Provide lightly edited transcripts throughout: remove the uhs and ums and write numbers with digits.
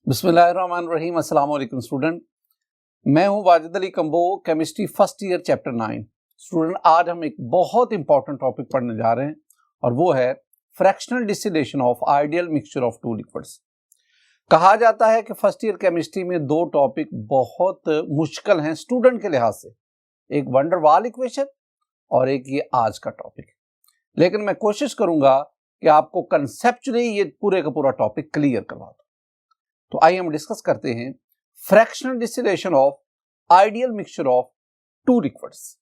बिस्मिल्लाहिर्रहमानिर्रहीम। अस्सलाम वालेकुम स्टूडेंट, मैं हूं Wajid Ali combo, chemistry first year chapter 9। Student, आज हम एक बहुत इंपॉर्टेंट टॉपिक पढ़ने जा रहे हैं और वो है fractional distillation of ideal mixture of two liquids. कहा जाता है कि फर्स्ट ईयर केमिस्ट्री में दो टॉपिक बहुत मुश्किल हैं स्टूडेंट के लिहाज से, एक वंडर वाल इक्वेशन और एक ये आज का टॉपिक। लेकिन मैं कोशिश करूंगा कि आपको कंसेप्चुअली ये पूरे का पूरा टॉपिक क्लियर करवा दूं। तो आइए हम डिस्कस करते हैं fractional distillation of ideal mixture of two liquids.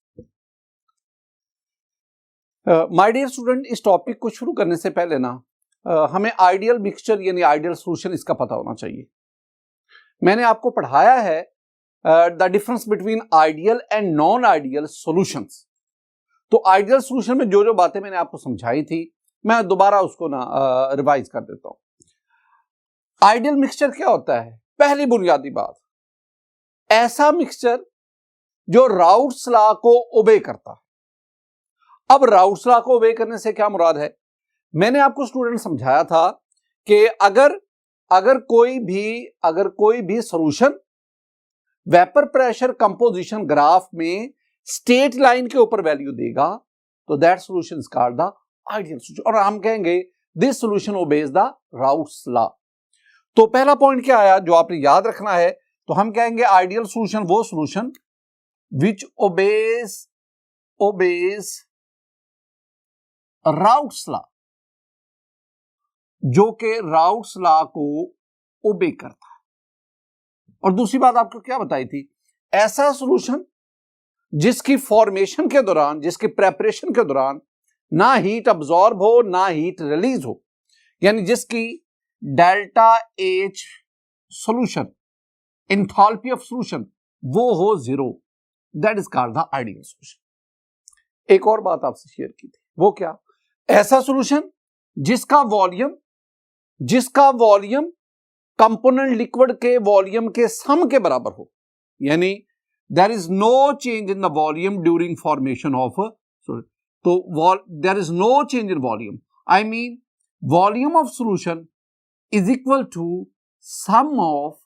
My dear student, इस टॉपिक को शुरू करने से पहले ना हमें आइडियल मिक्सचर यानी आइडियल सॉल्यूशन इसका पता होना चाहिए। मैंने आपको पढ़ाया है the difference between ideal and non ideal solutions. तो आइडियल सॉल्यूशन में जो जो बातें मैंने आपको समझाई थी मैं दोबारा उसको ना रिवाइज कर देता हूं। आइडियल मिक्सचर क्या होता है? पहली बुनियादी बात, ऐसा मिक्सचर जो राउट्स लॉ को ओबे करता है। अब राउट्स लॉ को ओबे करने से क्या मुराद है? मैंने आपको स्टूडेंट समझाया था कि अगर कोई भी solution vapour pressure composition graph में स्टेट लाइन के ऊपर वैल्यू देगा तो that solution is called the ideal solution, और हम कहेंगे this solution obeys the routes law. तो पहला पॉइंट क्या आया जो आपने याद रखना है? तो हम कहेंगे आइडियल सॉल्यूशन वो solution which obeys routes law, जो कि राउट्स लॉ को ओबे करता है। और दूसरी बात आपको क्या बताई थी? ऐसा सॉल्यूशन जिसकी फॉर्मेशन के दौरान, जिसकी प्रेपरेशन के दौरान ना हीट अब्सॉर्ब हो ना हीट रिलीज हो, यानी जिसकी delta H solution, enthalpy of solution वो हो 0, that is called the ideal solution. एक और बात आपसे शेयर की थी, वो क्या? ऐसा सॉल्यूशन जिसका वॉल्यूम कंपोनेंट लिक्विड के वॉल्यूम के सम के बराबर हो, यानी there is no change in the volume during formation of, तो there is no change in volume, I mean volume of solution is equal to sum of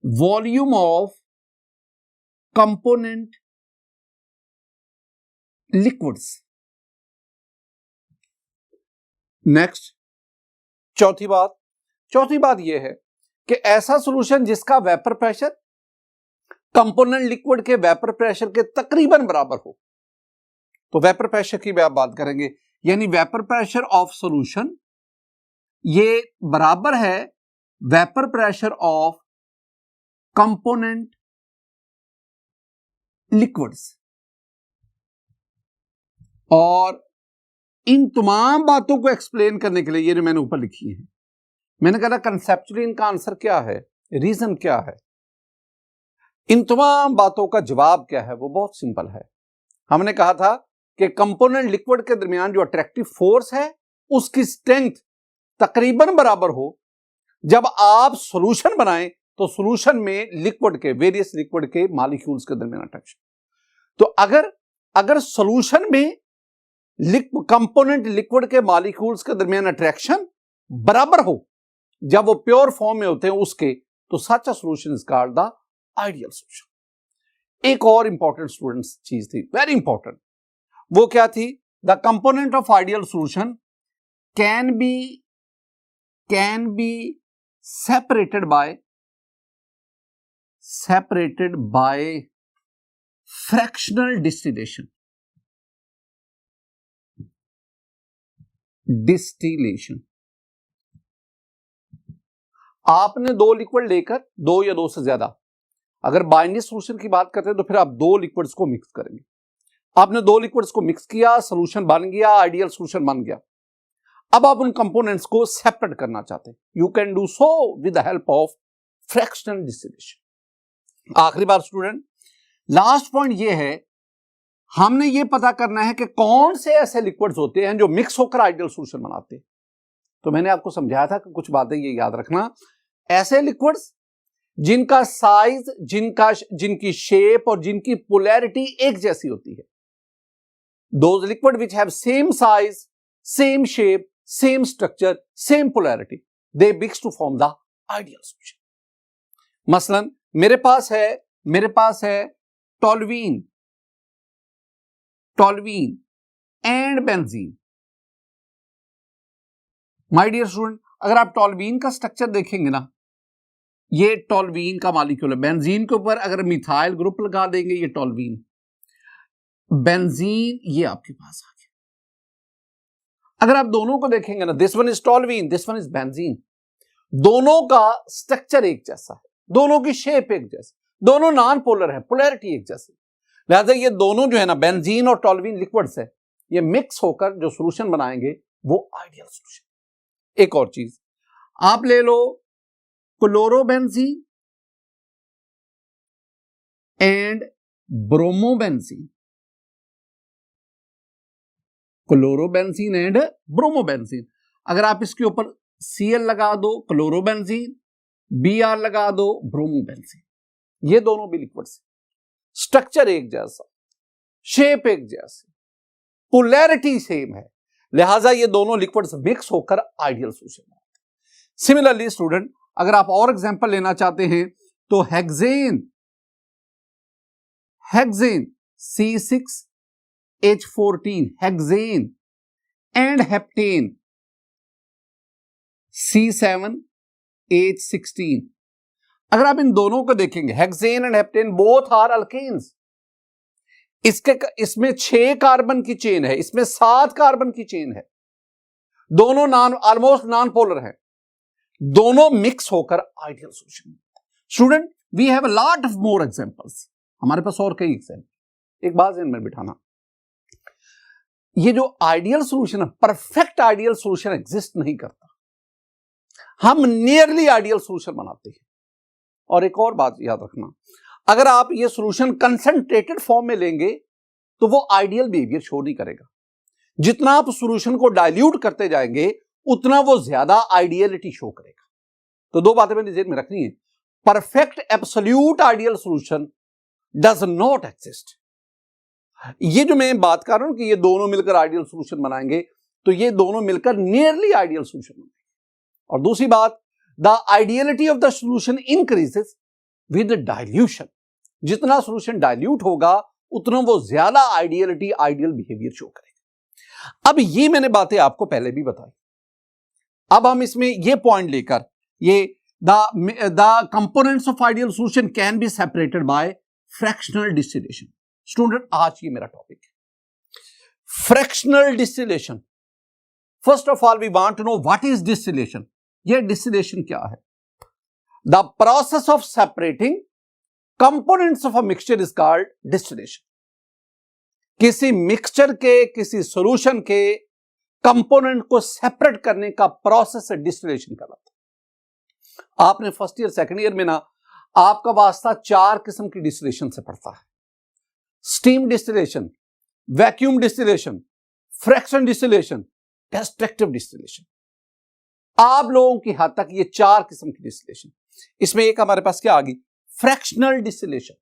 volume of component liquids. Next, चौथी बात यह है कि ऐसा solution जिसका vapour pressure component liquid के vapour pressure के तकरीबन बराबर हो। तो वेपर प्रेशर की भी आप बात करेंगे, यानी वेपर प्रेशर ऑफ सॉल्यूशन ये बराबर है vapour pressure of component liquids. और इन तमाम बातों को एक्सप्लेन करने के लिए ये जो मैंने ऊपर लिखी है, मैंने कहा कंसेप्चुअली इनका आंसर क्या है, रीजन क्या है, इन तमाम बातों का जवाब क्या है? वो बहुत सिंपल है। हमने कहा था कि कंपोनेंट लिक्विड के दरमियान जो अट्रैक्टिव फोर्स है उसकी स्ट्रेंथ तकरीबन बराबर हो। जब आप सॉल्यूशन बनाएं तो सॉल्यूशन में वेरियस लिक्विड के मॉलिक्यूल्स के दरमियान अट्रैक्शन, तो अगर सॉल्यूशन में कंपोनेंट लिक्विड के मॉलिक्यूल्स के दरमियान अट्रैक्शन बराबर हो, जब वो प्योर फॉर्म में होते हैं उसके, तो such a solution is called the ideal solution. एक और इंपॉर्टेंट स्टूडेंट्स चीज थी, वेरी इंपॉर्टेंट, वो क्या थी? The component of ideal solution can be separated by fractional distillation. आपने दो लिक्विड लेकर, दो या दो से ज्यादा, अगर बाइनरी सॉल्यूशन की बात करते हैं तो फिर आप दो लिक्विड्स को मिक्स करेंगे। आपने दो लिक्विड्स को मिक्स किया, सॉल्यूशन बन गया, आइडियल सॉल्यूशन बन गया। अब आप उन कंपोनेंट्स को सेपरेट करना चाहते हैं, you can do so with the help of fractional distillation. आखिरी बार स्टूडेंट, लास्ट पॉइंट ये है, हमने ये पता करना है कि कौन से ऐसे लिक्विड्स होते हैं जो मिक्स होकर आइडियल सॉल्यूशन बनाते हैं। तो मैंने आपको समझाया था कि कुछ बातें ये याद रखना, ऐसे लिक्विड्स जिनका साइज, जिनकी शेप और जिनकी पोलैरिटी एक जैसी होती है, those liquid which have same size, same shape, same structure, same polarity, they mix to form the ideal solution. मसलन मेरे पास है toluene and benzene. My dear student, अगर आप टोल्यूइन का स्ट्रक्चर देखेंगे ना, ये टोल्यूइन का मॉलिक्यूल है। बेंजीन के ऊपर अगर मिथाइल ग्रुप लगा देंगे, ये टोल्यूइन, बेंजीन ये आपके पास आ गया। अगर आप दोनों को देखेंगे ना, this one is toluene, this one is benzene, दोनों का स्ट्रक्चर एक जैसा है, दोनों की शेप एक जैसी, दोनों नॉन पोलर है, पोलैरिटी एक जैसी। लिहाजा ये दोनों जो है ना, बेंजीन और टोल्यूइन लिक्विड्स है, ये मिक्स होकर जो सॉल्यूशन बनाएंगे वो आइडियल सॉल्यूशन। एक और चीज आप ले लो, chlorobenzene and bromobenzene, chlorobenzene and bromobenzene. अगर आप इसके ऊपर Cl लगा दो क्लोरोबेंजीन, Br लगा दो ब्रोमोबेंजीन, ये दोनों भी लिक्विड्स, स्ट्रक्चर एक जैसा, शेप एक जैसी, पोलैरिटी सेम है, लिहाजा ये दोनों लिक्विड्स मिक्स होकर आइडियल सॉल्यूशन बनाते हैं। सिमिलरली स्टूडेंट, अगर आप और एग्जांपल लेना चाहते हैं तो hexane C6H14 hexane and heptane C7H16। अगर आप इन दोनों को देखेंगे, hexane and heptane both are alkanes. इसमें 6 कार्बन की चेन है, इसमें 7 कार्बन की चेन है, दोनों ऑलमोस्ट नॉन पोलर है, दोनों मिक्स होकर ideal solution. Student, we have a lot of more examples, हमारे पास और कई एग्जांपल। एक बात ध्यान में बिठाना, ये जो आइडियल सॉल्यूशन है, परफेक्ट आइडियल सॉल्यूशन एग्जिस्ट नहीं करता, हम नियरली आइडियल सॉल्यूशन बनाते हैं। और एक और बात याद रखना, अगर आप ये सॉल्यूशन कंसंट्रेटेड फॉर्म में लेंगे तो वो आइडियल बिहेवियर शो नहीं करेगा। जितना आप सॉल्यूशन को डाइल्यूट करते जाएंगे उतना वो ज्यादा आइडियलिटी शो करेगा। तो दो बातें मैंने जेहन में रखनी है, perfect absolute ideal solution does not exist. ये जो मैं बात कर रहा हूं कि ये दोनों मिलकर आइडियल सॉल्यूशन बनाएंगे, तो ये दोनों मिलकर नियरली आइडियल सॉल्यूशन बनाएंगे। और दूसरी बात, the ideality of the solution increases with dilution. जितना सॉल्यूशन डाइल्यूट होगा उतना वो ज्यादा आइडियल बिहेवियर शो करेगा। अब ये मैंने बातें आपको पहले भी बताई, अब हम इसमें ये पॉइंट लेकर, ये the components of ideal solution can be separated by fractional distillation. Student, आज ये मेरा टॉपिक है, fractional distillation. First of all we want to know what is distillation. ये डिस्टिलेशन क्या है? The process of separating components of a mixture is called distillation. किसी mixture के, किसी सॉल्यूशन के कंपोनेंट को सेपरेट करने का प्रोसेस डिस्टिलेशन कहलाता है। आपने फर्स्ट ईयर सेकंड ईयर में ना, आपका वास्ता 4 किस्म की डिस्टिलेशन से पड़ता है, steam distillation, vacuum distillation, fraction distillation, destructive distillation. आप लोगों की हद तक ये 4 किस्म की डिस्टिलेशन। इसमें एक हमारे पास क्या आ गई? Fractional distillation.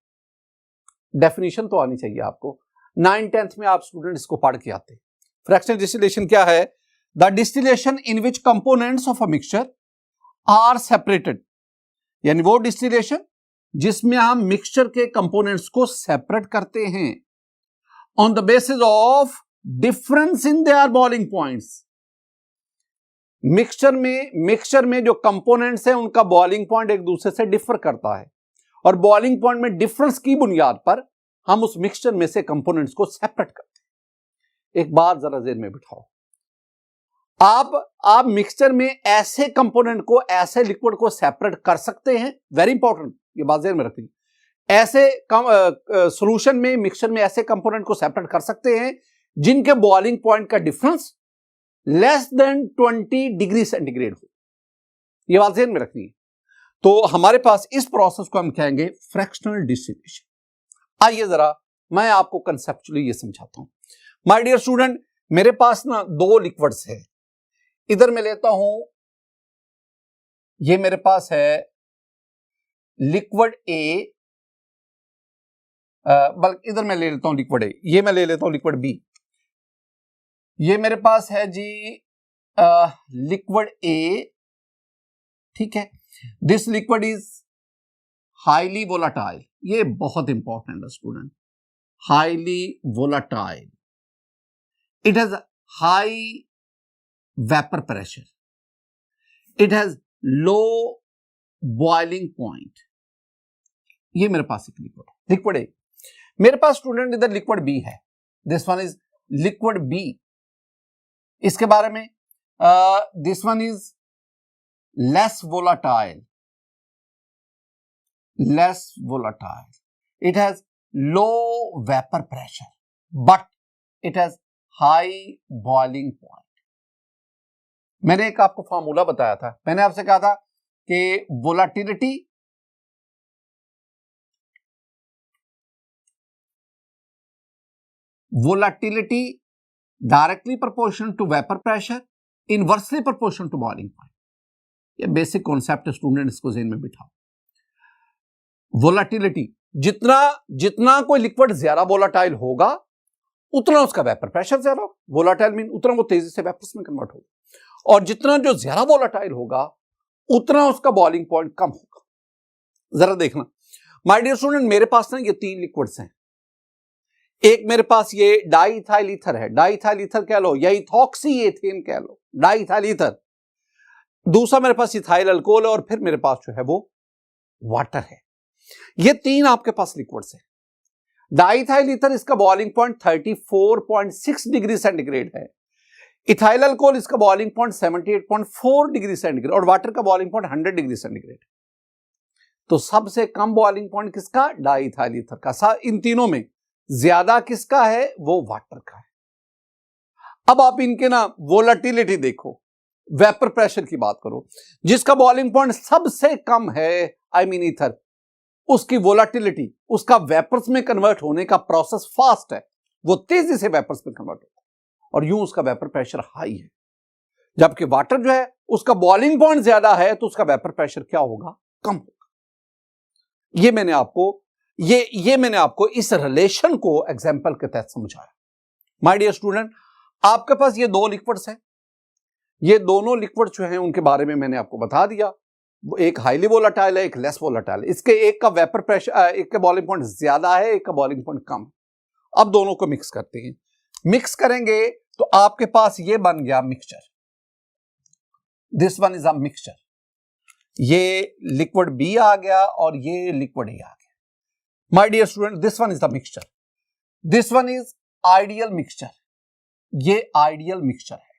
डेफिनेशन तो आनी चाहिए आपको, 9th-10th में आप स्टूडेंट इसको पढ़ के आते हैं। फ्रैक्शनल डिस्टिलेशन क्या है? The distillation in which components of a mixture are separated, यानी वो डिस्टिलेशन जिसमें हम मिक्सचर के कंपोनेंट्स को सेपरेट करते हैं on the basis of difference in their boiling points. Mixture में जो कंपोनेंट्स हैं उनका बॉइलिंग पॉइंट एक दूसरे से डिफर करता है, और बॉइलिंग पॉइंट में डिफरेंस की बुनियाद पर हम उस मिक्सचर में से कंपोनेंट्स को सेपरेट करते हैं। एक बात जरा जेहन में बिठाओ, आप मिक्सचर में ऐसे कंपोनेंट को, ऐसे लिक्विड को सेपरेट कर सकते हैं, वेरी इंपॉर्टेंट, ये बात जेहन में रखिए। ऐसे सॉल्यूशन में, मिक्सचर में ऐसे कंपोनेंट को सेपरेट कर सकते हैं जिनके बॉइलिंग पॉइंट का difference less than 20 degree centigrade हो, ये बात जेहन में रखनी है। तो हमारे पास इस प्रोसेस को हम कहेंगे फ्रैक्शनल डिस्टिलेशन। आइए जरा मैं आपको कंसेप्चुअली ये समझाता हूं। माय डियर स्टूडेंट, मेरे पास ना 2 लिक्विड्स है, इधर मैं लेता हूं, ये मेरे पास है लिक्विड ए, बल्कि इधर मैं ले लेता हूं लिक्विड ए, ये मैं ले लेता हूं लिक्विड बी। ये मेरे पास है जी लिक्विड ए, ठीक है। This liquid is highly volatile, ये बहुत इंपॉर्टेंट है student, highly volatile, it has high vapour pressure, it has low boiling point. ये मेरे पास एक लिक्विड है, लिक्विड ए। मेरे पास स्टूडेंट इधर लिक्विड बी है, this one is liquid B. इसके बारे में this one is less volatile, less volatile, it has low vapor pressure but it has high boiling point। मैंने एक आपको फॉर्मूला बताया था, मैंने आपसे कहा था कि volatility directly proportional to vapour pressure, inversely proportional to boiling point. ये बेसिक कॉन्सेप्ट है स्टूडेंट, इसको ज़हन में बिठाओ। वोलाटिलिटी, जितना कोई लिक्विड ज्यादा वोलाटाइल होगा उतना उसका वेपर प्रेशर ज्यादा होगा। वोलाटाइल मीन उतना वो तेजी से वेपर्स में कन्वर्ट होगा, और जितना जो ज्यादा वोलाटाइल होगा उतना उसका बॉइलिंग पॉइंट कम होगा। जरा देखना माय डियर स्टूडेंट, मेरे पास ना ये तीन लिक्विड्स हैं। एक मेरे पास ये डाइथाइल ईथर है, डाइथाइल ईथर कह लो या इथॉक्सी एथेन कह लो, डाइथाइल ईथर। दूसरा मेरे पास इथाइल अल्कोहल है, और फिर मेरे पास जो है वो वाटर है। ये तीन आपके पास लिक्विड्स हैं। डाइथाइल ईथर, इसका बॉइलिंग पॉइंट 34.6 डिग्री सेंटीग्रेड है। इथाइल अल्कोहल, इसका बॉइलिंग पॉइंट 78.4 डिग्री सेंटीग्रेड, और वाटर का बॉइलिंग पॉइंट 100 डिग्री सेंटीग्रेड। तो सबसे कम बॉइलिंग पॉइंट किसका? डाइथाइल ईथर का। इन तीनों में ज्यादा किसका है? वो वाटर का है। अब आप इनके ना वोलेटिलिटी देखो, वेपर प्रेशर की बात करो। जिसका बॉइलिंग पॉइंट सबसे कम है, आई मीन ईथर, उसकी वोलेटिलिटी, उसका वेपर्स में कन्वर्ट होने का प्रोसेस फास्ट है, वो तेजी से वेपर्स में कन्वर्ट होता है, और यूं उसका वेपर प्रेशर हाई है। जबकि वाटर जो है उसका बॉइलिंग पॉइंट ज्यादा है, तो उसका वेपर प्रेशर क्या होगा? कम होगा। ये मैंने आपको इस रिलेशन को एग्जांपल के तहत समझाया। माय डियर स्टूडेंट, आपके पास ये दो लिक्विड्स हैं। ये दोनों लिक्विड जो हैं उनके बारे में मैंने आपको बता दिया। एक हाईली वोलेटाइल है, एक लेस वोलेटाइल है। इसके एक का वेपर प्रेशर, एक का बॉइलिंग पॉइंट ज्यादा है, एक का बॉइलिंग पॉइंट कम है। अब दोनों को मिक्स करते हैं। मिक्स करेंगे तो आपके पास ये बन गया mixture. This one is a mixture. ये लिक्विड बी आ गया और ये लिक्विड ए आ गया। My dear student, this one is the mixture, this one is ideal mixture. ये आइडियल मिक्सचर है।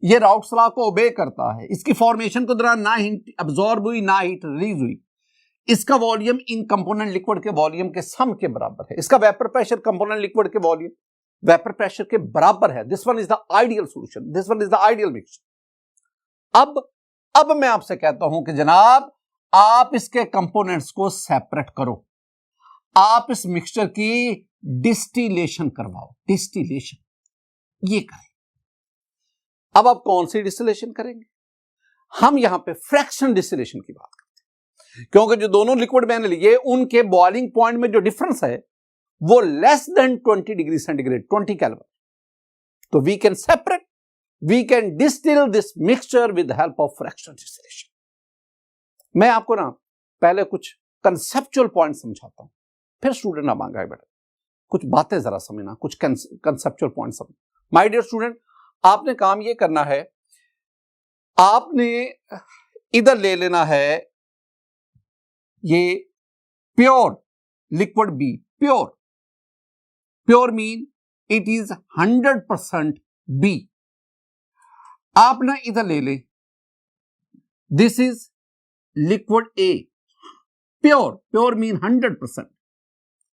ये राउट्स लॉ को ओबे करता है। इसकी फॉर्मेशन के दौरान ना हीट अब्सॉर्ब हुई, ना हीट रिलीज हुई। इसका वॉल्यूम इन कंपोनेंट लिक्विड के वॉल्यूम के सम के बराबर है। इसका वेपर प्रेशर कंपोनेंट लिक्विड के वॉल्यूम वेपर प्रेशर के बराबर है। This one is the ideal solution, this one is the ideal mixture. अब मैं आपसे कहता हूं कि जनाब, आप इसके कंपोनेंट्स को सेपरेट करो। आप इस मिक्सचर की डिस्टिलेशन करवाओ। डिस्टिलेशन ये करें। अब आप कौन सी डिस्टिलेशन करेंगे? हम यहां पे फ्रैक्शन डिस्टिलेशन की बात करते हैं, क्योंकि जो दोनों लिक्विड मैंने लिए उनके बॉइलिंग पॉइंट में जो डिफरेंस है वो less than 20 degree centigrade, 20 kelvin. तो we can separate, we can distil this mixture with help of fraction distillation. मैं आपको ना पहले कुछ कंसेप्चुअल पॉइंट समझाता हूं, फिर स्टूडेंट आप आगे बढ़े। कुछ बातें जरा समझना, कुछ कंसेप्चुअल पॉइंट समझना। माय डियर स्टूडेंट, आपने काम ये करना है, आपने इधर ले लेना है ये pure liquid B. Pure mean it is 100% B. आपने इधर ले ले, this is liquid A. Pure mean 100%,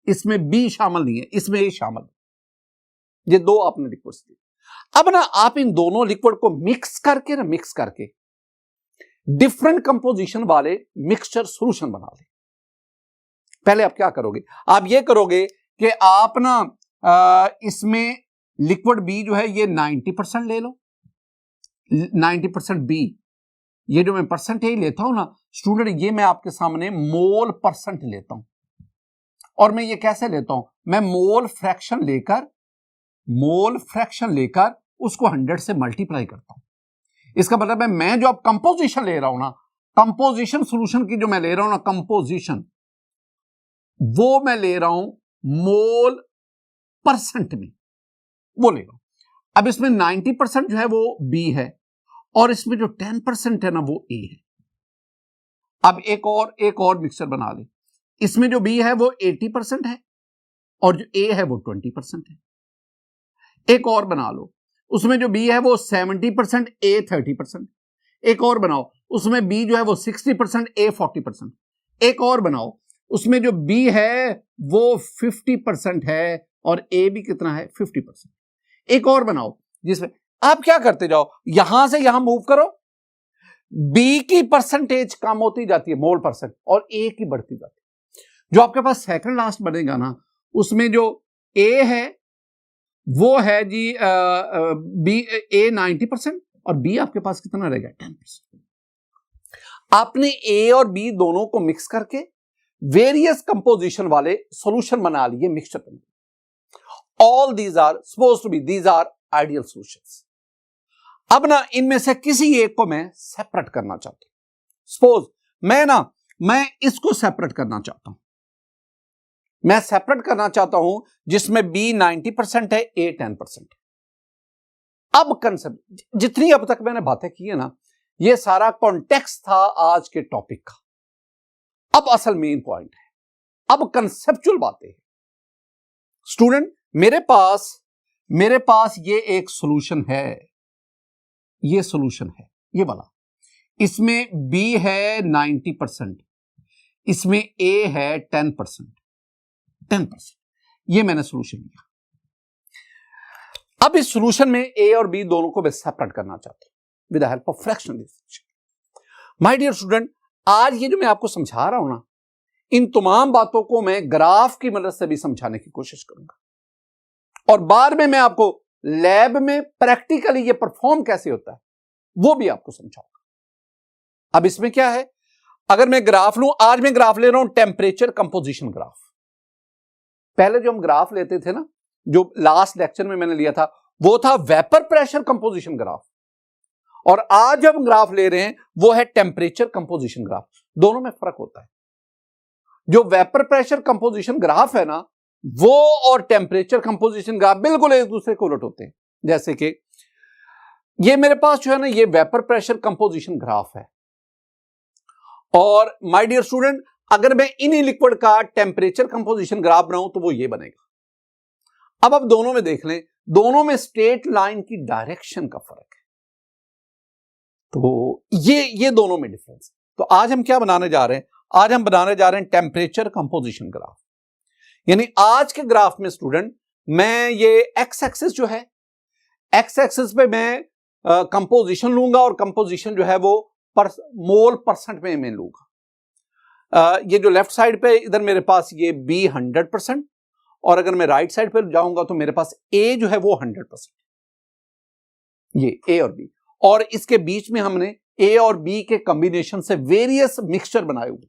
इसमें बी शामिल नहीं है, इसमें ए शामिल। ये दो आपने लिक्विड्स दिए। अब ना आप इन दोनों लिक्विड को मिक्स करके डिफरेंट कंपोजिशन वाले मिक्सचर सॉल्यूशन बना ले। पहले आप क्या करोगे? आप ये करोगे कि आप ना इसमें लिक्विड बी जो है ये 90% ले लो। 90% बी, ये जो मैं परसेंटेज लेता हूं ना स्टूडेंट, ये मैं आपके सामने मोल परसेंट लेता हूं। और मैं ये कैसे लेता हूं? मैं मोल फ्रैक्शन लेकर उसको 100 से मल्टीप्लाई करता हूं। इसका मतलब है मैं जो अब कंपोजिशन ले रहा हूं ना, कंपोजिशन सॉल्यूशन की जो मैं ले रहा हूं ना, कंपोजिशन, वो मैं ले रहा हूं मोल परसेंट में, वो ले रहा हूं। अब इसमें 90% जो है वो B है और इसमें जो 10% है ना वो A है। अब एक और मिक्सचर बना ले, इसमें जो B है वो 80% है और जो A है वो 20% है। एक और बना लो, उसमें जो B है वो 70%, A 30%। एक और बनाओ, उसमें B जो है वो 60%, A 40%। एक और बनाओ, उसमें जो B है वो 50% है और A भी कितना है, 50%। एक और बनाओ जिसमें आप क्या करते जाओ, यहां से यहां मूव करो, B की परसेंटेज कम होती जाती है, मोल परसेंट, और A की बढ़ती जाती है। जो आपके पास सेकंड लास्ट बनेगा ना, उसमें जो A है वो है जी B, A 90% और B आपके पास कितना रहेगा, 10%। आपने A और B दोनों को मिक्स करके वेरियस कंपोजिशन वाले सॉल्यूशन बना लिए, मिक्सचर बना। All these are suppose to be, these are ideal solutions. अब ना इनमें से किसी एक को मैं सेपरेट करना चाहता हूं। सपोज मैं इसको सेपरेट करना चाहता हूं, मैं सेपरेट करना चाहता हूं जिसमें B 90% है, A 10%। अब कंसेप्ट, जितनी अब तक मैंने बातें की है ना, ये सारा कॉन्टेक्स्ट था आज के टॉपिक का। अब असल मेन पॉइंट है, अब कंसेप्चुअल बातें हैं। स्टूडेंट, मेरे पास ये एक सॉल्यूशन है, ये सॉल्यूशन है, ये वाला। इसमें B है 90%, इसमें A है 10%, ये मैंने सॉल्यूशन लिया। अब इस सॉल्यूशन में A और B दोनों को मैं सेपरेट करना चाहता हूं with the help of fractional differential. My dear student, आज ये जो मैं आपको समझा रहा हूं ना, इन तमाम बातों को मैं ग्राफ की मदद से भी समझाने की कोशिश करूंगा और बाद में मैं आपको लैब में प्रैक्टिकली ये परफॉर्म कैसे होता है वो भी आपको समझाऊंगा। अब इसमें क्या है, अगर मैं ग्राफ लूं, आज मैं ग्राफ ले रहा हूं टेम्परेचर कंपोजिशन ग्राफ। पहले जो हम ग्राफ लेते थे ना, जो लास्ट लेक्चर में मैंने लिया था, वो था वेपर प्रेशर कंपोजिशन ग्राफ, और आज जब हम ग्राफ ले रहे हैं वो है टेम्परेचर कंपोजिशन ग्राफ। दोनों में फर्क होता है। जो वेपर प्रेशर कंपोजिशन ग्राफ है ना, वो और टेम्परेचर कंपोजिशन ग्राफ बिल्कुल एक दूसरे को उलट होते हैं। जैसे कि ये मेरे पास जो है ना, ये वेपर प्रेशर कंपोजिशन ग्राफ है, और माय डियर स्टूडेंट, अगर मैं इन्हीं लिक्विड का टेम्परेचर कंपोजिशन ग्राफ बनाऊं तो वो ये बनेगा। अब आप दोनों में देख लें, दोनों में स्ट्रेट लाइन की डायरेक्शन का फर्क है, तो ये दोनों में डिफरेंस। तो आज हम क्या बनाने जा रहे हैं, आज हम बनाने जा रहे हैं टेम्परेचर कंपोजिशन ग्राफ। यानी आज के ग्राफ में स्टूडेंट, मैं ये एक्स एक्सिस जो है, एक्स एक्सिस पे मैं कंपोजिशन लूंगा और कंपोजिशन जो है वो मोल परसेंट में मैं लूंगा। ये जो लेफ्ट साइड पे इधर मेरे पास ये B 100%, और अगर मैं राइट साइड पर जाऊंगा तो मेरे पास A जो है वो 100%, ये A और B, और इसके बीच में हमने A और B के कॉम्बिनेशन से वेरियस मिक्सचर बनाए हुए।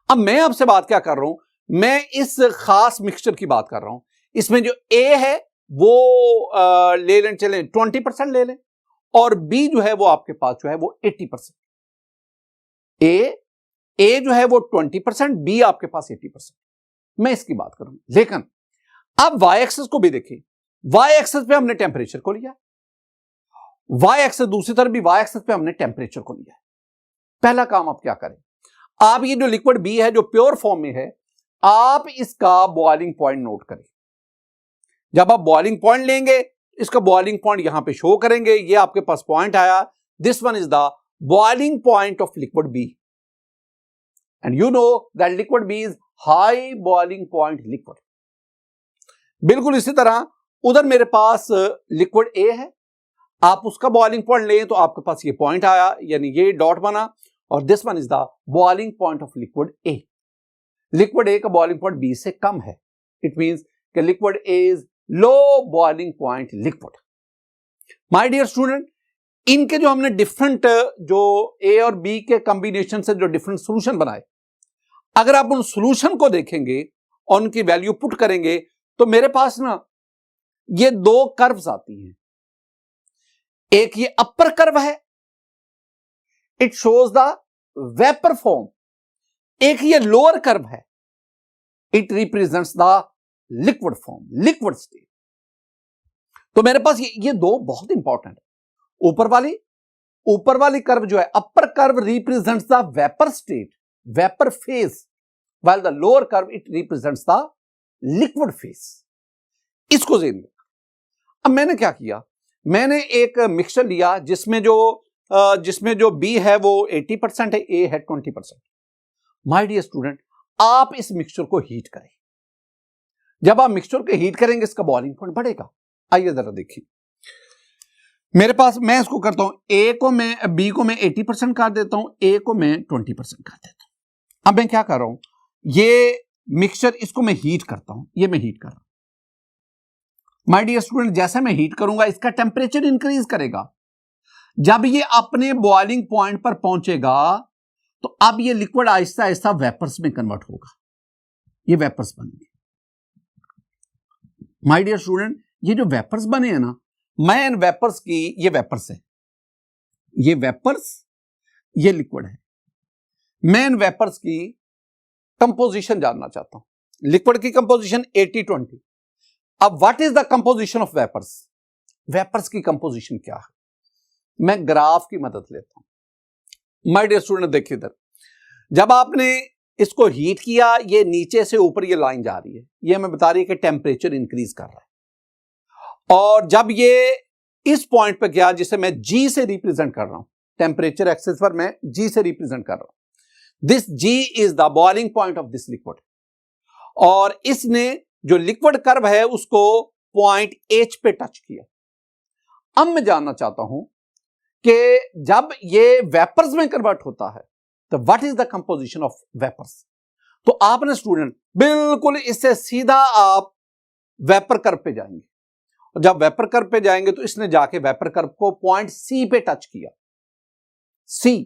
अब मैं आपसे बात क्या कर रहा हूं, मैं इस खास मिक्सचर की बात कर रहा हूं। इसमें जो A है वो ले लें, चलें 20% ले लें, और B जो है वो आपके पास जो है वो 80%। A जो है वो 20%, B आपके पास 80%। मैं इसकी बात करूं, लेकिन अब y एक्सिस को भी देखिए। y एक्सिस पे हमने टेम्परेचर को लिया, y एक्सिस दूसरी तरफ भी y एक्सिस पे हमने टेम्परेचर को लिया। पहला काम आप क्या करें, आप ये जो लिक्विड B है जो प्योर फॉर्म में है, आप इसका बॉइलिंग पॉइंट नोट करें। जब आप बॉइलिंग पॉइंट लेंगे, इसका बॉइलिंग पॉइंट यहां पे शो करेंगे। ये आपके पास पॉइंट आया, this one is the boiling point of liquid B, and you know that liquid B is high boiling point liquid. बिल्कुल इसी तरह उधर मेरे पास लिक्विड A है, आप उसका बॉइलिंग पॉइंट लें तो आपके पास ये पॉइंट आया, यानी ये डॉट बना, और this one is the boiling point of liquid A। Liquid A का बॉइलिंग पॉइंट B से कम है, इट मींस कि liquid A is low boiling point liquid. My dear student, इनके जो हमने डिफरेंट जो A और B के कॉम्बिनेशन से जो डिफरेंट सॉल्यूशन बनाए, अगर आप उन सॉल्यूशन को देखेंगे और उनकी वैल्यू पुट करेंगे तो मेरे पास ना ये दो कर्व्स आती हैं। एक ये अपर कर्व है, it shows the vapour form. एक ये लोअर कर्व है, it represents the liquid form, liquid state. तो मेरे पास ये दो बहुत इंपॉर्टेंट है। ऊपर वाली कर्व जो है, upper curve represents the vapour state, vapour phase, while the lower curve it represents the liquid phase। इसको ज़हन में। अब मैंने क्या किया, मैंने एक मिक्सचर लिया जिसमें जो B है वो 80% है, A है 20%। माय डियर स्टूडेंट, आप इस मिक्सचर को हीट करें। जब आप मिक्सचर को हीट करेंगे इसका बॉइलिंग पॉइंट बढ़ेगा। आइए जरा देखिए, मेरे पास, मैं इसको करता हूं, B को मैं 80% कर देता हूं, A को मैं 20% कर देता हूं। अब मैं क्या कर रहा हूं, ये मिक्सचर, इसको मैं हीट करता हूं, ये मैं हीट कर रहा हूं। माय डियर स्टूडेंट, जैसे मैं हीट करूंगा इसका टेम्परेचर इंक्रीज करेगा। जब ये अपने बॉइलिंग पॉइंट पर पहुंचेगा तो अब ये लिक्विड आहिस्ता आहिस्ता वेपर्स में कन्वर्ट होगा, ये वेपर्स बनेंगे। माय डियर स्टूडेंट, ये जो वेपर्स बने हैं ना, मैं इन वेपर्स की, ये वेपर्स है, ये वेपर्स, ये लिक्विड है, मैं इन वेपर्स की कंपोजिशन जानना चाहता हूं। लिक्विड की कंपोजिशन 80-20। अब what is the composition of vapours? Vapours की कंपोजिशन क्या है? मैं ग्राफ की मदद लेता हूं। माय डियर स्टूडेंट, देखिए इधर, जब आपने इसको हीट किया, ये नीचे से ऊपर ये लाइन जा रही है, ये हमें बता रही है कि टेम्परेचर इंक्रीज कर रहा है। और जब ये इस पॉइंट पे गया, जिसे मैं G से रिप्रेजेंट कर रहा हूं, टेम्परेचर एक्सिस पर मैं G से रिप्रेजेंट कर रहा हूं, this G is the boiling point of this liquid. और इसने जो लिक्विड कर्व है उसको पॉइंट H पे टच किया। अब मैं जानना चाहता हूं कि जब ये वेपर्स में कन्वर्ट होता है तो what is the composition of vapours? तो आपने स्टूडेंट बिल्कुल इससे सीधा आप वेपर कर्व पे जाएंगे, और जब वेपर कर्व पे जाएंगे तो इसने जाके वेपर कर्व को पॉइंट C पे टच किया। C,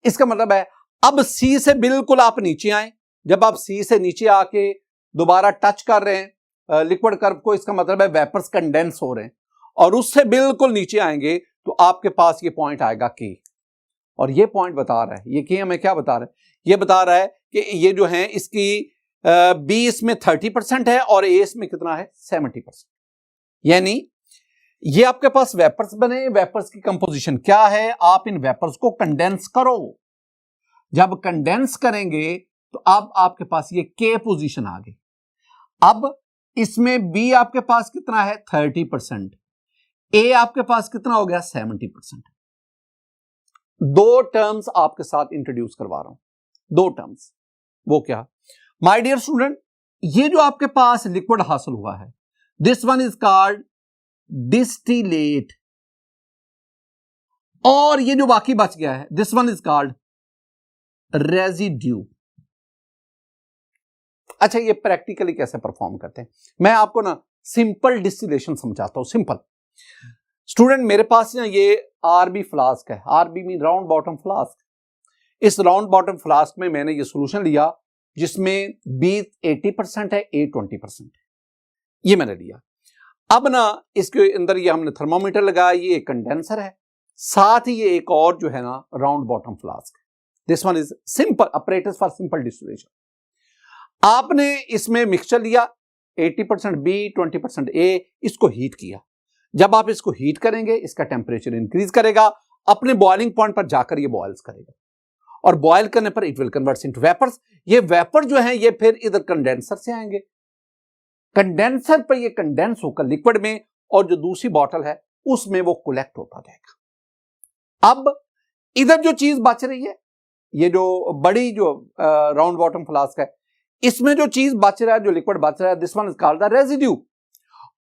इसका मतलब है अब C से बिल्कुल आप नीचे आए। जब आप C से नीचे आके दोबारा टच कर रहे हैं लिक्विड कर्व को, इसका मतलब है वेपर्स कंडेंस हो रहे हैं, और उससे बिल्कुल नीचे आएंगे तो आपके पास ये पॉइंट आएगा K। और ये पॉइंट बता रहा है, ये K हमें क्या बता रहा है? ये बता रहा है कि ये जो है इसकी B इसमें 30% है और A इसमें कितना है? 70%। यानी ये आपके पास वेपर्स बने, वेपर्स की कंपोजिशन क्या है? आप इन वेपर्स को कंडेंस करो। जब कंडेंस करेंगे तो अब आपके पास ये K पोजीशन आ गई। अब इसमें B आपके पास कितना है? 30%। A आपके पास कितना हो गया? 70%। दो टर्म्स आपके साथ इंट्रोड्यूस करवा रहा हूं, दो टर्म्स। वो क्या? माय डियर स्टूडेंट, ये जो आपके पास लिक्विड हासिल हुआ है, this one is called distillate, और ये जो बाकी बच गया है, this one is called residue. अच्छा, ये प्रैक्टिकली कैसे परफॉर्म करते हैं? मैं आपको ना सिंपल डिस्टिलेशन समझाता हूं। सिंपल स्टूडेंट, मेरे पास ना ये आरबी फ्लास्क है, RB mean round bottom flask. इस राउंड बॉटम फ्लास्क में मैंने ये सॉल्यूशन लिया जिसमें B 80% है, A 20% है, ये मैंने लिया। अब ना इसके अंदर ये हमने थर्मोमीटर लगाया, ये एक कंडेंसर है, साथ ही ये एक और जो है ना round bottom flask. This one is simple apparatus for simple distillation. आपने इसमें मिक्सचर लिया, 80% B 20% A, इसको हीट किया। जब आप इसको हीट करेंगे इसका टेम्परेचर इंक्रीज करेगा, अपने बॉइलिंग पॉइंट पर जाकर ये बॉइल्स करेगा, और बॉयल करने पर it will convert into vapours. ये वेपर जो है ये फिर इधर कंडेंसर से आएंगे, कंडेंसर पर ये कंडेंस होकर लिक्विड में, और जो दूसरी बॉटल है उसमें वो कलेक्ट होता जाएगा। अब इधर जो चीज बच रही है, ये जो बड़ी जो राउंड बॉटम फ्लास्क है, इसमें जो चीज बच रहा है, जो लिक्विड बच रहा है, this one is called the residue.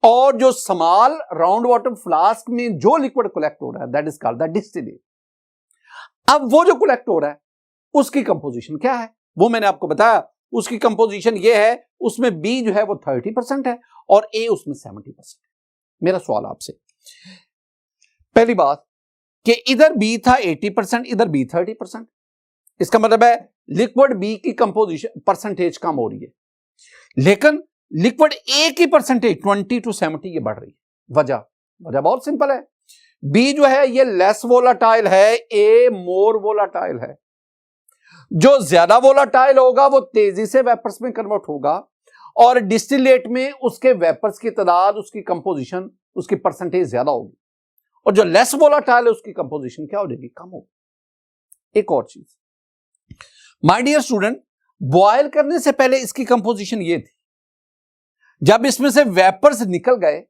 और जो स्मॉल राउंड बॉटम फ्लास्क में जो लिक्विड कलेक्ट हो रहा है, that is called the distillate. अब वो जो कलेक्ट हो रहा है उसकी कंपोजिशन क्या है? वो मैंने आपको बताया, उसकी कंपोजिशन ये है, उसमें B जो है वो 30% है और A उसमें 70%। मेरा सवाल आपसे, पहली बात कि इधर B था 80%, इधर B 30%, इसका मतलब है लिक्विड B की कंपोजिशन परसेंटेज कम हो रही है, लेकिन लिक्विड A की परसेंटेज 20 to 70 ये बढ़ रही है। वजह बहुत सिंपल है, बी जो है ये लेस वोलाटाइल है, ए मोर वोलाटाइल है। जो ज्यादा वोलाटाइल होगा वो तेजी से वेपर्स में कन्वर्ट होगा और डिस्टिलेट में उसके वेपर्स की तादाद, उसकी कंपोजिशन, उसकी परसेंटेज ज्यादा होगी, और जो लेस वोलाटाइल है उसकी कंपोजिशन क्या हो जाएगी, कम होगी। एक और चीज माय डियर स्टूडेंट, बॉयल करने से पहले इसकी कंपोजिशन ये थी, जब इसमें से वेपर्स निकल गए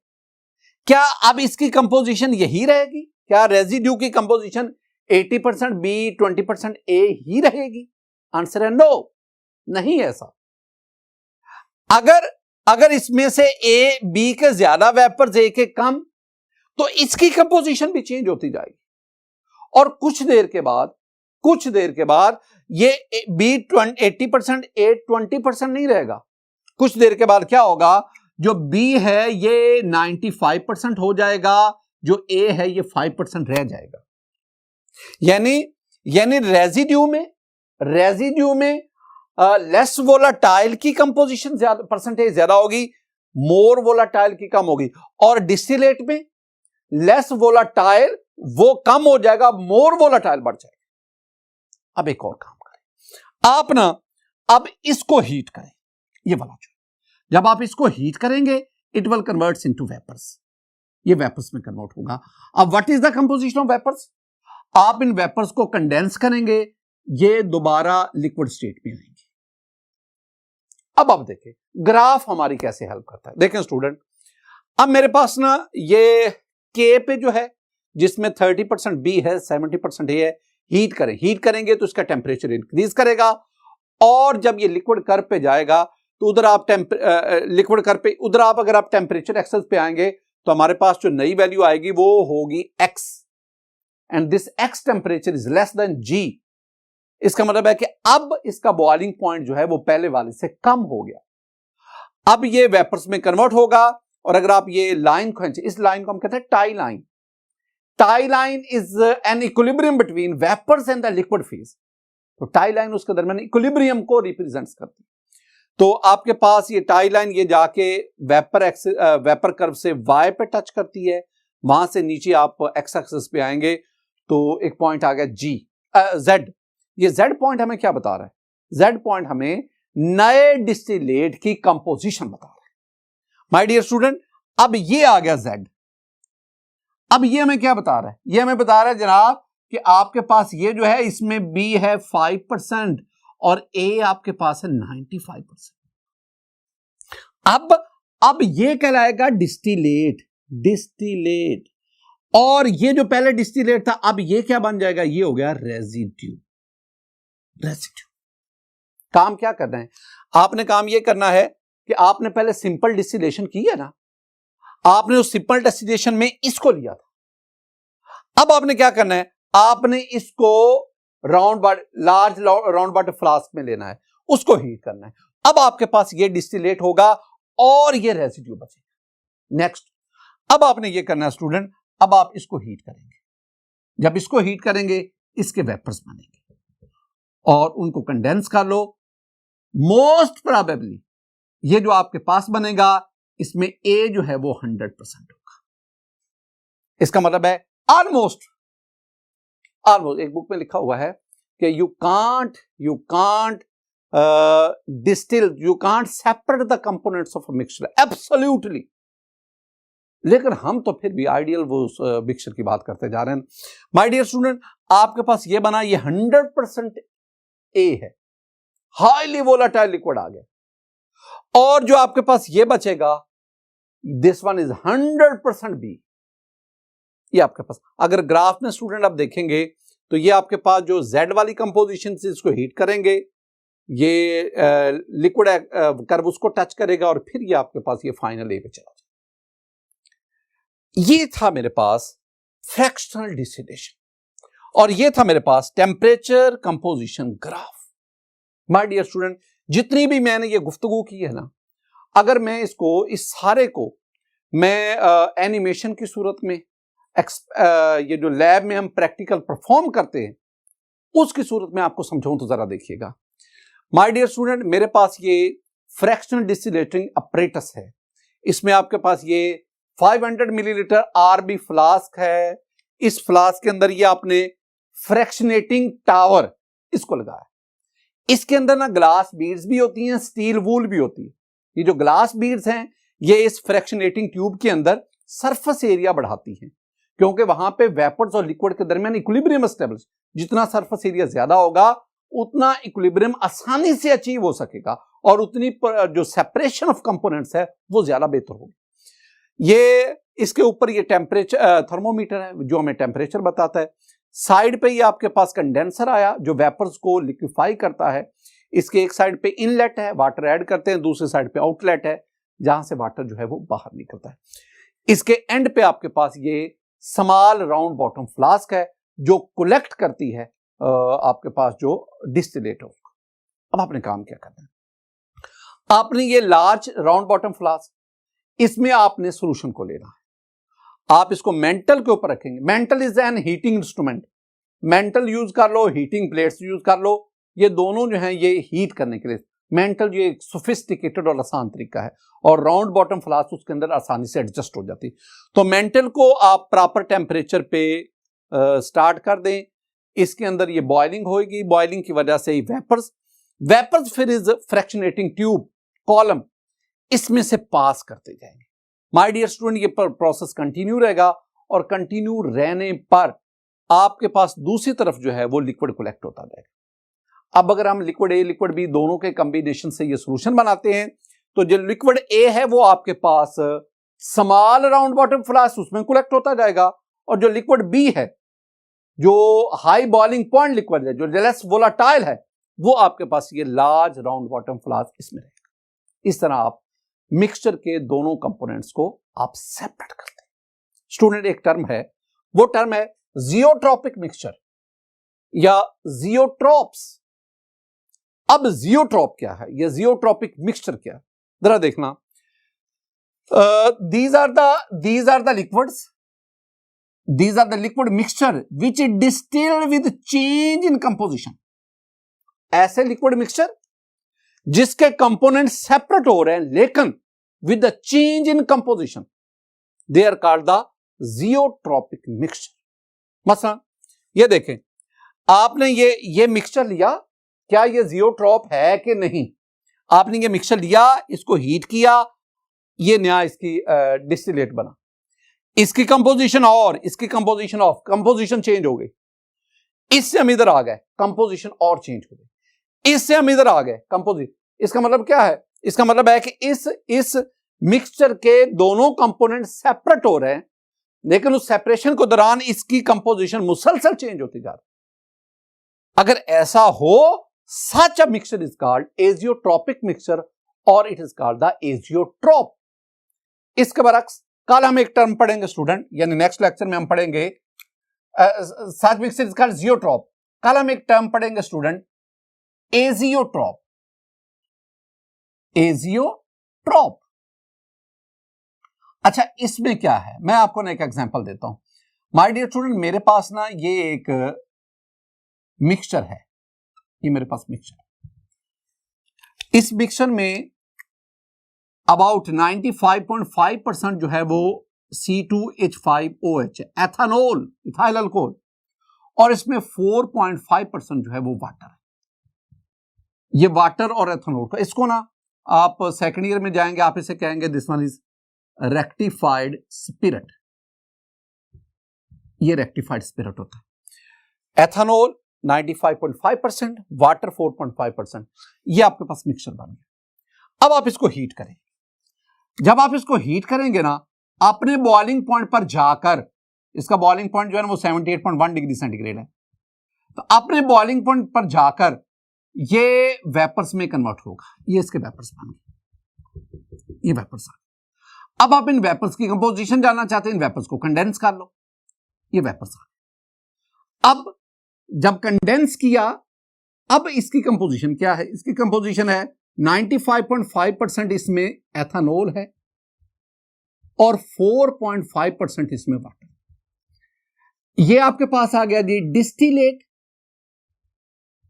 क्या अब इसकी कंपोजिशन यही रहेगी? क्या रेजिड्यू की कंपोजिशन 80% बी 20% ए ही रहेगी? आंसर है नो, नहीं ऐसा। अगर इसमें से ए बी के ज्यादा वेपर्स ए के कम, तो इसकी कंपोजिशन भी चेंज होती जाएगी और कुछ देर के बाद ये बी 80% ए 20% नहीं रहेगा। कुछ देर के बाद क्या होगा, जो बी है ये 95% हो जाएगा, जो ए है ये 5% रह जाएगा। यानी रेजिड्यू में लेस वोलाटाइल की कंपोजिशन ज्यादा, परसेंटेज ज्यादा होगी, मोर वोलाटाइल की कम होगी, और डिस्टिलेट में लेस वोलाटाइल वो कम हो जाएगा, मोर वोलाटाइल बढ़ जाएगा। अब एक और काम करें आप ना, अब इसको हीट करें, ये वाला जो जब आप इसको हीट करेंगे it will converts into vapours, ये वेपर्स में कन्वर्ट होगा। अब what is the composition of vapours? आप इन वेपर्स को कंडेंस करेंगे, ये दोबारा लिक्विड स्टेट में आएंगे। अब आप देखें ग्राफ हमारी कैसे हेल्प करता है। देखें स्टूडेंट, अब मेरे पास ना ये के पे जो है जिसमें 30% बी है 70% ए है, हीट करेंगे तो इसका टेम्परेचर इंक्रीज करेगा, और जब ये लिक्विड कर्व पे जाएगा तो उधर आप लिक्विड कर्व पे उधर आप अगर आप टेम्परेचर एक्सेस पे आएंगे तो हमारे पास जो नई वैल्यू आएगी वो होगी x, and this x temperature is less than g। इसका मतलब है कि अब इसका बॉइलिंग पॉइंट जो है वो पहले वाले से कम हो गया। अब ये वेपर्स में कन्वर्ट होगा, और अगर आप ये लाइन खींचे, इस लाइन को हम कहते हैं tie line. Tie line is an equilibrium between vapours and the liquid phase. तो टाई लाइन उसके दरमियान इक्विलिब्रियम को रिप्रेजेंट करती है। तो आपके पास ये टाई लाइन ये जाके वेपर कर्व से y पे टच करती है, वहां से नीचे आप x एक्सिस पे आएंगे तो एक पॉइंट आ गया z। ये z पॉइंट हमें क्या बता रहा है? z पॉइंट हमें नए डिस्टिलेट की कंपोजिशन बता रहा है। माय डियर स्टूडेंट, अब ये आ गया z। अब ये हमें क्या बता रहा है? ये हमें बता रहा है जनाब कि आपके पास ये जो है इसमें b है 5% और A आपके पास है 95%। अब ये कहलाएगा डिस्टिलेट, और ये जो पहले डिस्टिलेट था अब ये क्या बन जाएगा? ये हो गया रेजिड्यू। काम क्या करना है आपने? काम ये करना है कि आपने पहले सिंपल डिस्टिलेशन की है ना, आपने उस सिंपल डिस्टिलेशन में इसको लिया था। अब आपने क्या करना है? आपने इसको लार्ज राउंड वाटर फ्लास्क में लेना है, उसको हीट करना है। अब आपके पास ये डिस्टिलेट होगा और ये रेजिड्यू बचेगा। नेक्स्ट, अब आपने ये करना है स्टूडेंट, अब आप इसको हीट करेंगे। जब इसको हीट करेंगे इसके वेपर्स बनेंगे और उनको कंडेंस कर लो। मोस्ट प्रोबेबली ये जो आपके पास बनेगा इसमें ए जो है वो 100% होगा। इसका मतलब है ऑलमोस्ट एक बुक में लिखा हुआ है कि you can't distil, you can't separate the components of a mixture absolutely. लेकिन हम तो फिर भी आइडियल वो मिक्सचर की बात करते जा रहे हैं। माय डियर स्टूडेंट, आपके पास ये बना, ये 100% ए है, हाईली वोलेटाइल लिक्विड आ गया, और जो आपके पास ये बचेगा दिस वन इज 100% बी। ये आपके पास अगर ग्राफ में स्टूडेंट आप देखेंगे तो ये आपके पास जो Z वाली कंपोजिशन से इसको हीट करेंगे, ये लिक्विड कर्व उसको टच करेगा और फिर ये आपके पास ये फाइनल ए पे चला जाएगा। ये था मेरे पास फ्रैक्शनल डिस्टिलेशन और ये था मेरे पास temperature composition graph. My dear student, जितनी भी मैंने ये गुफ्तगू की है ना, अगर मैं इसको इस सारे को मैं एनिमेशन की सूरत में ये जो लैब में हम प्रैक्टिकल परफॉर्म करते हैं उसकी सूरत में आपको समझाऊं तो जरा देखिएगा। माय डियर स्टूडेंट, मेरे पास ये फ्रैक्शनल डिस्टिलेटिंग अपरेटस है। इसमें आपके पास ये 500 मिलीलीटर आरबी फ्लास्क है, इस फ्लास्क के अंदर ये आपने फ्रैक्शनेटिंग टावर इसको लगाया। इसके अंदर ना ग्लास बीड्स भी होती हैं, स्टील वूल भी होती है। ये जो ग्लास बीड्स हैं ये इस फ्रैक्शनेटिंग ट्यूब के अंदर सरफेस एरिया बढ़ाती हैं, क्योंकि वहां पे वेपर्स और लिक्विड के दरमियान इक्विलिब्रियम एस्टेब्लिश, जितना सरफेस एरिया ज्यादा होगा उतना इक्विलिब्रियम आसानी से अचीव हो सकेगा और उतनी जो सेपरेशन ऑफ कंपोनेंट्स है वो ज्यादा बेहतर होगी। ये इसके ऊपर ये टेम्परेचर थर्मोमीटर है जो हमें टेम्परेचर बताता है। साइड पे ये आपके पास कंडेंसर आया जो वेपर्स को लिक्विफाई करता है। इसके एक साइड पे इनलेट है, वाटर ऐड करते हैं, दूसरे साइड पे आउटलेट है जहां से वाटर जो है वो बाहर निकलता है। इसके एंड पे आपके पास ये स्मॉल राउंड बॉटम फ्लास्क है जो कलेक्ट करती है आपके पास जो डिस्टिलेट हो। अब आपने काम क्या करना है, आपने ये लार्ज राउंड बॉटम फ्लास्क, इसमें आपने सोल्यूशन को लेना है। आप इसको मेंटल के ऊपर रखेंगे। Mental is an heating instrument. Mental use कर लो, हीटिंग प्लेट्स यूज कर लो, ये दोनों जो हैं ये हीट करने के लिए। मेंटल जो एक सोफिस्टिकेटेड और आसान तरीका है और राउंड बॉटम फ्लास्क उसके अंदर आसानी से एडजस्ट हो जाती। तो मेंटल को आप प्रॉपर टेम्परेचर पे स्टार्ट कर दें। इसके अंदर ये बॉइलिंग होगी, बॉइलिंग की वजह से ही वेपर्स फिर इज फ्रैक्शनेटिंग ट्यूब कॉलम इसमें से पास करते जाएंगे। माय डियर स्टूडेंट, ये प्रोसेस कंटिन्यू रहेगा और कंटिन्यू रहने पर आपके पास दूसरी तरफ जो है वो लिक्विड कलेक्ट होता जाएगा। अब अगर हम लिक्विड ए लिक्विड बी दोनों के कॉम्बिनेशन से ये सोल्यूशन बनाते हैं तो जो लिक्विड ए है वो आपके पास स्मॉल राउंड बॉटम फ्लास्क उसमें कलेक्ट होता जाएगा, और जो लिक्विड बी है जो हाई बॉइलिंग पॉइंट लिक्विड है जो लेस वोलाटाइल है वो आपके पास ये लार्ज राउंड बॉटम फ्लास्क इसमें रहेगा। इस तरह आप मिक्सचर के दोनों कंपोनेंट्स को आप सेपरेट करते हैं। स्टूडेंट, एक टर्म है, वो टर्म है जियोट्रॉपिक मिक्सचर या जियोट्रॉप्स। अब जियोट्रॉप क्या है, ये जियोट्रॉपिक मिक्सचर क्या है, जरा देखना। these are the liquids, these are the liquid mixture which is distilled with change in composition। ऐसे लिक्विड मिक्सचर जिसके कंपोनेंट सेपरेट हो रहे हैं लेकिन with the change in composition, they are called the zeotropic mixture. मसलन ये देखें, आपने ये मिक्सचर लिया, क्या ये जियोट्रॉप है कि नहीं? आपने ये मिक्सचर लिया, इसको हीट किया, ये नया इसकी डिस्टिलेट बना, इसकी कंपोजिशन और इसकी कंपोजिशन ऑफ, कंपोजिशन चेंज हो गई। इससे हम इधर आ गए, कंपोजिशन और चेंज हो गई। इससे हम इधर आ गए, कंपोजिशन। इसका मतलब क्या है? इसका मतलब है कि इस मिक्सचर के दोनों कंपोनेंट सेपरेट हो रहे हैं लेकिन उस सेपरेशन के दौरान इसकी कंपोजिशन मुसलसल चेंज होती जा रही है। अगर ऐसा हो, such a mixture is called azeotropic mixture और it is called the azeotrope। इसके बरक्स कल हम एक टर्म पढ़ेंगे स्टूडेंट, यानी नेक्स्ट लेक्चर में हम पढ़ेंगे such mixture is called zeotrope। कल हम एक टर्म पढ़ेंगे स्टूडेंट एजियोट्रॉप। एजियोट्रॉप, अच्छा इसमें क्या है, मैं आपको ना एक एग्जांपल देता हूं। माय डियर स्टूडेंट, मेरे पास ना ये एक मिक्सचर है, ये मेरे पास मिक्सचर है। इस मिक्सचर में अबाउट 95.5% जो है वो C2H5OH है, एथानॉल, इथाइल अल्कोहल, और इसमें 4.5% जो है वो वाटर है। ये वाटर और एथानॉल का, इसको ना आप सेकेंड ईयर में जाएंगे, आप इसे कहेंगे this one is rectified spirit. ये रेक्टिफाइड स्पिरिट होता है। एथानॉल 95.5%, वाटर 4.5%, ये आपके पास मिक्सचर बन गया। अब आप इसको हीट करें। जब आप इसको हीट करेंगे ना, अपने बॉइलिंग पॉइंट पर जाकर, इसका बॉइलिंग पॉइंट जो है ना वो 78.1 डिग्री सेंटीग्रेड है, तो अपने बॉइलिंग पॉइंट पर जाकर ये वेपर्स में कन्वर्ट होगा। ये इसके वेपर्स बन गए, ये वेपर्स आ गए। अब आप इन वेपर्स की कंपोजिशन जानना चाहते हैं, इन वेपर्स को कंडेंस कर लो, ये वेपर्स आ गए। अब जब कंडेंस किया, अब इसकी कंपोजिशन क्या है? इसकी कंपोजिशन है 95.5% इसमें एथानॉल है और 4.5% इसमें वाटर। ये आपके पास आ गया जी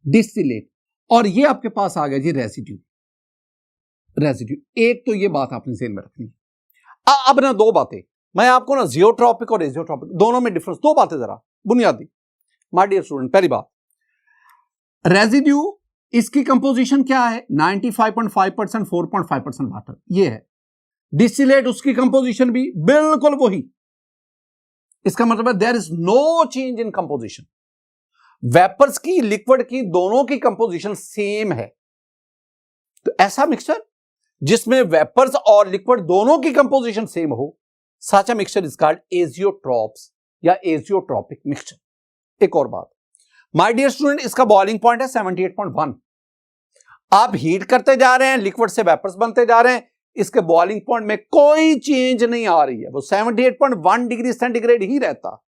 डिस्टिलेट, और ये आपके पास आ गया जी रेसिड्यू। एक तो ये बात आपने ध्यान में रखनी। अब ना दो बातें, मैं आपको ना जियोट्रॉपिक और एजियोट्रॉपिक दोनों में डिफरेंस, दो बातें जरा बुनियादी। माय डियर स्टूडेंट, पहली बात, रेजिड्यू इसकी कंपोजिशन क्या है? 95.5%, 4.5% वाटर, ये है। डिस्टिलेट उसकी कंपोजिशन भी बिल्कुल वही। इसका मतलब है there is no change in composition. Vapours की, लिक्विड की, दोनों की कंपोजिशन सेम है। तो ऐसा मिक्सचर जिसमें वेपर्स और लिक्विड दोनों की कंपोजिशन सेम हो, such a mixture is called azeotropes या एजियोट्रॉपिक मिक्सचर। एक और बात, माय डियर स्टूडेंट, इसका बॉइलिंग पॉइंट है 78.1। आप हीट करते जा रहे हैं, लिक्विड से वेपर्स बनते जा रहे हैं, इसके बॉइलिंग पॉइंट में कोई चेंज नहीं आ रही है, वो 78.1 डिग्री सेंटीग्रेड ही रहता।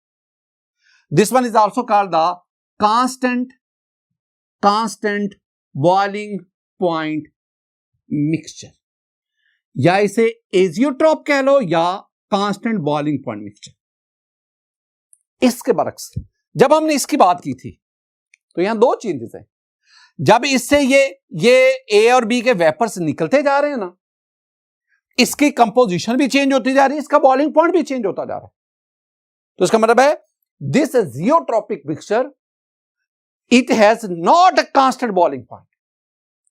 This one is also called the constant boiling point mixture, या इसे एजियोट्रॉप कह लो या कांस्टेंट बॉइलिंग पॉइंट मिक्सचर। इसके बरक्स जब हमने इसकी बात की थी तो यहां दो चेंजेस हैं। जब इससे ये ए और बी के वेपर्स निकलते जा रहे हैं ना, इसकी कंपोजिशन भी चेंज होती जा रही है, इसका बॉइलिंग पॉइंट भी चेंज होता जा रहा है। तो इसका मतलब है this geotropic mixture, it has not a constant boiling point.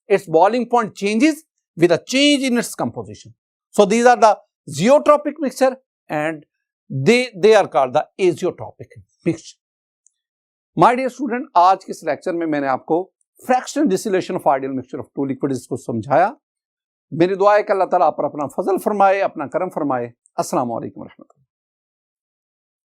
Its boiling point changes with a change in its composition. So these are the zeotropic mixture and they are called the azeotropic mixture. My dear student, आज के इस lecture में मैंने आपको fractional distillation of ideal mixture of two liquids को समझाया। मेरी दुआ है कि अल्लाह ताला आप पर अपना फजल फरमाए, अपना करम फरमाए। अस्सलाम वालेकुम रहमतुल्लाह।